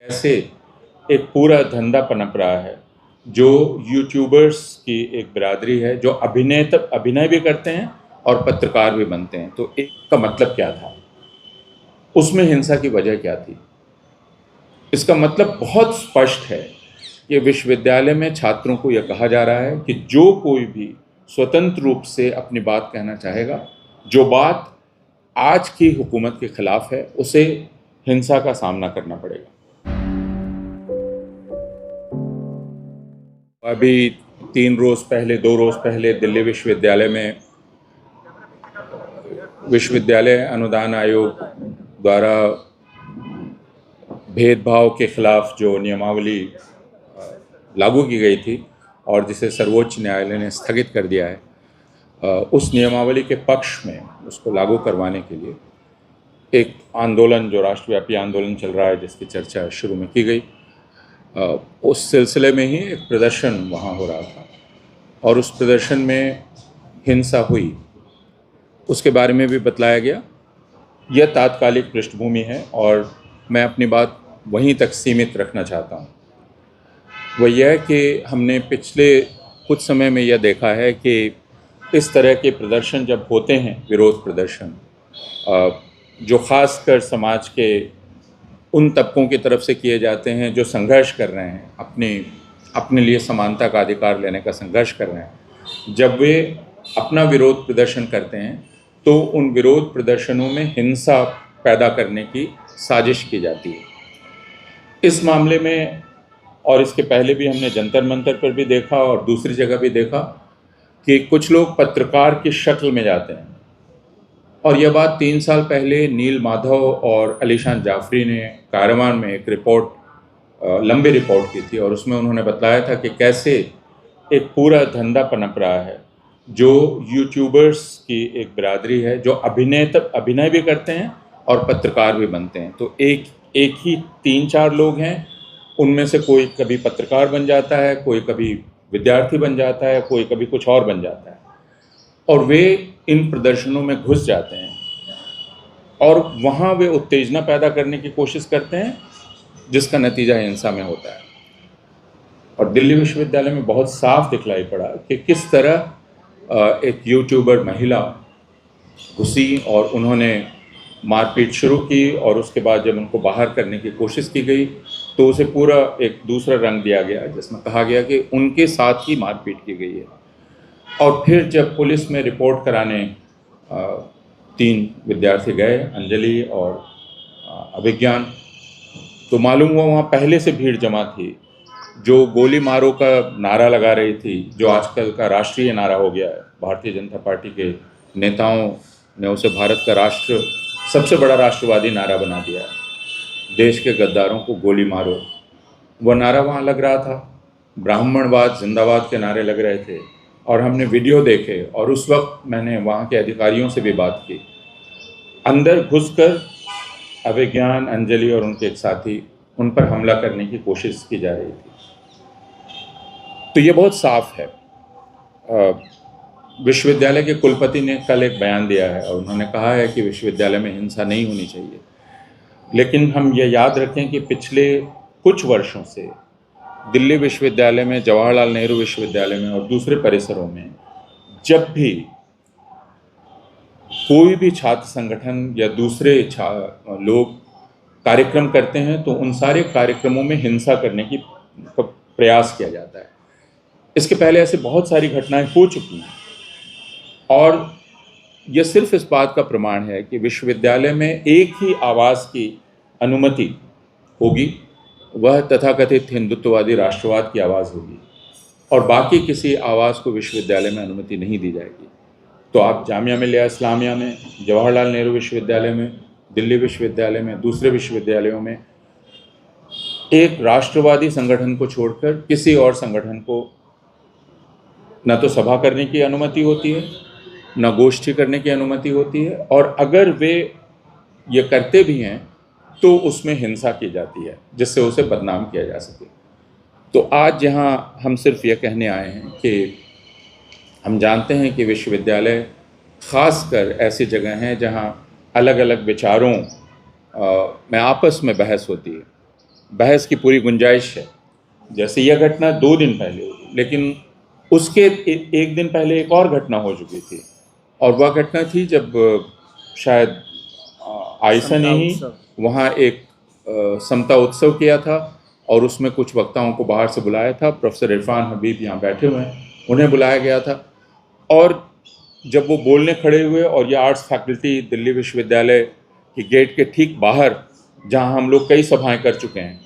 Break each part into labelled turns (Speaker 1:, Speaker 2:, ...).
Speaker 1: ऐसे एक पूरा धंधा पनप रहा है जो यूट्यूबर्स की एक बिरादरी है जो अभिनय भी करते हैं और पत्रकार भी बनते हैं। तो एक का मतलब क्या था, उसमें हिंसा की वजह क्या थी? इसका मतलब बहुत स्पष्ट है। ये विश्वविद्यालय में छात्रों को यह कहा जा रहा है कि जो कोई भी स्वतंत्र रूप से अपनी बात कहना चाहेगा, जो बात आज की हुकूमत के खिलाफ है, उसे हिंसा का सामना करना पड़ेगा। अभी 2 रोज पहले दिल्ली विश्वविद्यालय में विश्वविद्यालय अनुदान आयोग द्वारा भेदभाव के खिलाफ जो नियमावली लागू की गई थी और जिसे सर्वोच्च न्यायालय ने स्थगित कर दिया है, उस नियमावली के पक्ष में उसको लागू करवाने के लिए एक आंदोलन, जो राष्ट्रव्यापी आंदोलन चल रहा है, जिसकी चर्चा शुरू में की गई, उस सिलसिले में ही एक प्रदर्शन वहाँ हो रहा था और उस प्रदर्शन में हिंसा हुई, उसके बारे में भी बतलाया गया। यह तात्कालिक पृष्ठभूमि है और मैं अपनी बात वहीं तक सीमित रखना चाहता हूँ। वह यह कि हमने पिछले कुछ समय में यह देखा है कि इस तरह के प्रदर्शन जब होते हैं, विरोध प्रदर्शन, जो ख़ासकर समाज के उन तबकों की तरफ से किए जाते हैं जो संघर्ष कर रहे हैं, अपने लिए समानता का अधिकार लेने का संघर्ष कर रहे हैं, जब वे अपना विरोध प्रदर्शन करते हैं तो उन विरोध प्रदर्शनों में हिंसा पैदा करने की साजिश की जाती है। इस मामले में और इसके पहले भी हमने जंतर मंतर पर भी देखा और दूसरी जगह भी देखा कि कुछ लोग पत्रकार की शक्ल में जाते हैं। और यह बात 3 साल पहले नील माधव और अलीशान जाफरी ने कारवान में एक रिपोर्ट, लंबी रिपोर्ट की थी और उसमें उन्होंने बताया था कि कैसे एक पूरा धंधा पनप रहा है जो यूट्यूबर्स की एक बिरादरी है जो अभिनय भी करते हैं और पत्रकार भी बनते हैं। तो एक ही 3-4 लोग हैं, उनमें से कोई कभी पत्रकार बन जाता है, कोई कभी विद्यार्थी बन जाता है, कोई कभी कुछ और बन जाता है और वे इन प्रदर्शनों में घुस जाते हैं और वहाँ वे उत्तेजना पैदा करने की कोशिश करते हैं, जिसका नतीजा हिंसा में होता है। और दिल्ली विश्वविद्यालय में बहुत साफ दिखलाई पड़ा कि किस तरह एक यूट्यूबर महिला घुसी और उन्होंने मारपीट शुरू की और उसके बाद जब उनको बाहर करने की कोशिश की गई तो उसे पूरा एक दूसरा रंग दिया गया, जिसमें कहा गया कि उनके साथ ही मारपीट की गई है। और फिर जब पुलिस में रिपोर्ट कराने 3 विद्यार्थी गए, अंजलि और अभिज्ञान, तो मालूम हुआ वहाँ पहले से भीड़ जमा थी जो गोली मारो का नारा लगा रही थी, जो आजकल का राष्ट्रीय नारा हो गया है। भारतीय जनता पार्टी के नेताओं ने उसे भारत का सबसे बड़ा राष्ट्रवादी नारा बना दिया है। देश के गद्दारों को गोली मारो, वह नारा वहाँ लग रहा था। ब्राह्मणवाद जिंदाबाद के नारे लग रहे थे और हमने वीडियो देखे और उस वक्त मैंने वहाँ के अधिकारियों से भी बात की। अंदर घुसकर अभिज्ञान, अंजलि और उनके एक साथी, उन पर हमला करने की कोशिश की जा रही थी। तो ये बहुत साफ है। विश्वविद्यालय के कुलपति ने कल एक बयान दिया है और उन्होंने कहा है कि विश्वविद्यालय में हिंसा नहीं होनी चाहिए, लेकिन हम ये याद रखें कि पिछले कुछ वर्षों से दिल्ली विश्वविद्यालय में, जवाहरलाल नेहरू विश्वविद्यालय में और दूसरे परिसरों में जब भी कोई भी छात्र संगठन या दूसरे लोग कार्यक्रम करते हैं तो उन सारे कार्यक्रमों में हिंसा करने की प्रयास किया जाता है। इसके पहले ऐसे बहुत सारी घटनाएं हो चुकी हैं और यह सिर्फ इस बात का प्रमाण है कि विश्वविद्यालय में एक ही आवाज़ की अनुमति होगी, वह तथाकथित हिंदुत्ववादी राष्ट्रवाद की आवाज़ होगी और बाकी किसी आवाज़ को विश्वविद्यालय में अनुमति नहीं दी जाएगी। तो आप जामिया मिलिया इस्लामिया में, जवाहरलाल नेहरू विश्वविद्यालय में, दिल्ली विश्वविद्यालय में, दूसरे विश्वविद्यालयों में एक राष्ट्रवादी संगठन को छोड़कर किसी और संगठन को न तो सभा करने की अनुमति होती है, न गोष्ठी करने की अनुमति होती है, और अगर वे ये करते भी हैं तो उसमें हिंसा की जाती है जिससे उसे बदनाम किया जा सके। तो आज यहाँ हम सिर्फ ये कहने आए हैं कि हम जानते हैं कि विश्वविद्यालय ख़ासकर ऐसी जगह हैं जहाँ अलग अलग विचारों में आपस में बहस होती है बहस की पूरी गुंजाइश है। जैसे यह घटना 2 दिन पहले हुई, लेकिन उसके एक दिन पहले एक और घटना हो चुकी थी, और वह घटना थी जब शायद आयशा ने ही वहाँ एक समता उत्सव किया था, और उसमें कुछ वक्ताओं को बाहर से बुलाया था। प्रोफेसर इरफान हबीब यहाँ बैठे हुए हैं, उन्हें बुलाया गया था। और जब वो बोलने खड़े हुए, और ये आर्ट्स फैकल्टी दिल्ली विश्वविद्यालय के गेट के ठीक बाहर, जहाँ हम लोग कई सभाएं कर चुके हैं,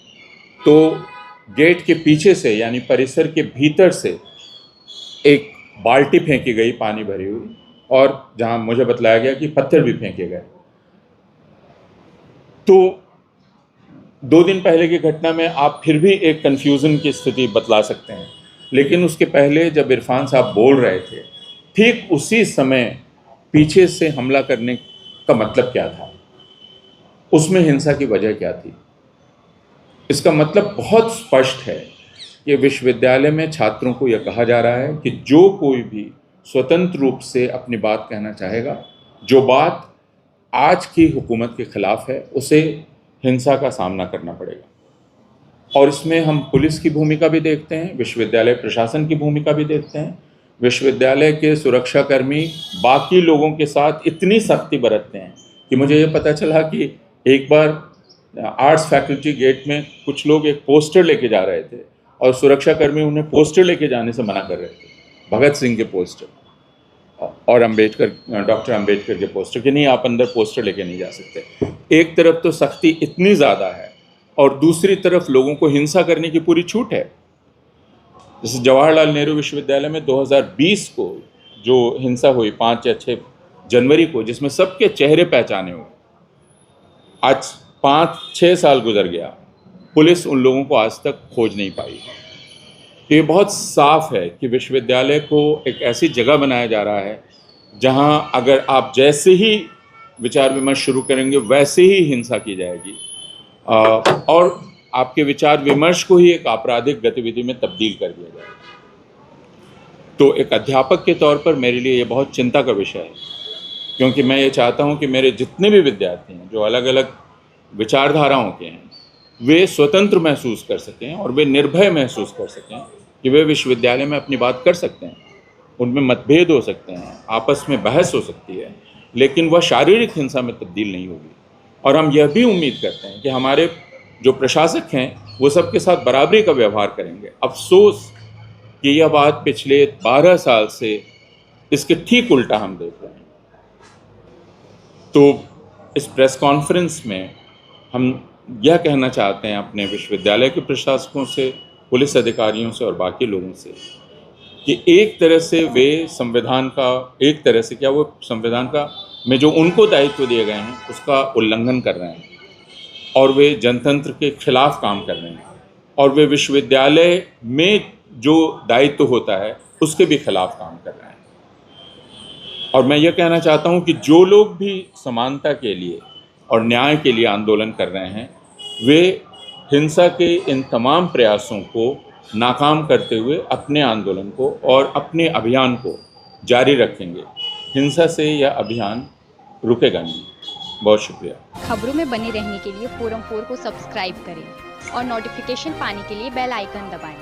Speaker 1: तो गेट के पीछे से, यानी परिसर के भीतर से, एक बाल्टी फेंकी गई पानी भरी हुई, और जहाँ मुझे बतलाया गया कि पत्थर भी फेंके गए। तो 2 दिन पहले की घटना में आप फिर भी एक कन्फ्यूज़न की स्थिति बतला सकते हैं, लेकिन उसके पहले जब इरफान साहब बोल रहे थे, ठीक उसी समय पीछे से हमला करने का मतलब क्या था, उसमें हिंसा की वजह क्या थी। इसका मतलब बहुत स्पष्ट है कि विश्वविद्यालय में छात्रों को यह कहा जा रहा है कि जो कोई भी स्वतंत्र रूप से अपनी बात कहना चाहेगा, जो बात आज की हुकूमत के खिलाफ है, उसे हिंसा का सामना करना पड़ेगा। और इसमें हम पुलिस की भूमिका भी देखते हैं, विश्वविद्यालय प्रशासन की भूमिका भी देखते हैं। विश्वविद्यालय के सुरक्षाकर्मी बाकी लोगों के साथ इतनी सख्ती बरतते हैं कि मुझे ये पता चला कि एक बार आर्ट्स फैकल्टी गेट में कुछ लोग एक पोस्टर लेके जा रहे थे, और सुरक्षाकर्मी उन्हें पोस्टर लेके जाने से मना कर रहे थे, भगत सिंह के पोस्टर और डॉक्टर अंबेडकर के पोस्टर, कि नहीं, आप अंदर पोस्टर लेके नहीं जा सकते। एक तरफ तो सख्ती इतनी ज़्यादा है, और दूसरी तरफ लोगों को हिंसा करने की पूरी छूट है। जैसे जवाहरलाल नेहरू विश्वविद्यालय में 2020 को जो हिंसा हुई 5 या 6 जनवरी को, जिसमें सबके चेहरे पहचाने हुए, आज 5-6 साल गुजर गया, पुलिस उन लोगों को आज तक खोज नहीं पाई। तो ये बहुत साफ है कि विश्वविद्यालय को एक ऐसी जगह बनाया जा रहा है जहां अगर आप जैसे ही विचार विमर्श शुरू करेंगे, वैसे ही हिंसा की जाएगी, और आपके विचार विमर्श को ही एक आपराधिक गतिविधि में तब्दील कर दिया जाएगा। तो एक अध्यापक के तौर पर मेरे लिए ये बहुत चिंता का विषय है, क्योंकि मैं ये चाहता हूँ कि मेरे जितने भी विद्यार्थी हैं जो अलग अलग विचारधाराओं के हैं, वे स्वतंत्र महसूस कर सकें, और वे निर्भय महसूस कर सकें कि वे विश्वविद्यालय में अपनी बात कर सकते हैं। उनमें मतभेद हो सकते हैं, आपस में बहस हो सकती है, लेकिन वह शारीरिक हिंसा में तब्दील नहीं होगी। और हम यह भी उम्मीद करते हैं कि हमारे जो प्रशासक हैं वो सबके साथ बराबरी का व्यवहार करेंगे। अफसोस कि यह बात पिछले 12 साल से इसके ठीक उल्टा हम देख रहे हैं। तो इस प्रेस कॉन्फ्रेंस में हम यह कहना चाहते हैं अपने विश्वविद्यालय के प्रशासकों से, पुलिस अधिकारियों से और बाकी लोगों से, कि एक तरह से वे संविधान का, एक तरह से क्या, वो संविधान का में जो उनको दायित्व दिए गए हैं उसका उल्लंघन कर रहे हैं, और वे जनतंत्र के खिलाफ काम कर रहे हैं, और वे विश्वविद्यालय में जो दायित्व होता है उसके भी खिलाफ काम कर रहे हैं। और मैं यह कहना चाहता हूं कि जो लोग भी समानता के लिए और न्याय के लिए आंदोलन कर रहे हैं, वे हिंसा के इन तमाम प्रयासों को नाकाम करते हुए अपने आंदोलन को और अपने अभियान को जारी रखेंगे। हिंसा से यह अभियान रुकेगा नहीं। बहुत शुक्रिया।
Speaker 2: खबरों में बने रहने के लिए फोरम 4 को सब्सक्राइब करें और नोटिफिकेशन पाने के लिए बेल आइकन दबाएं।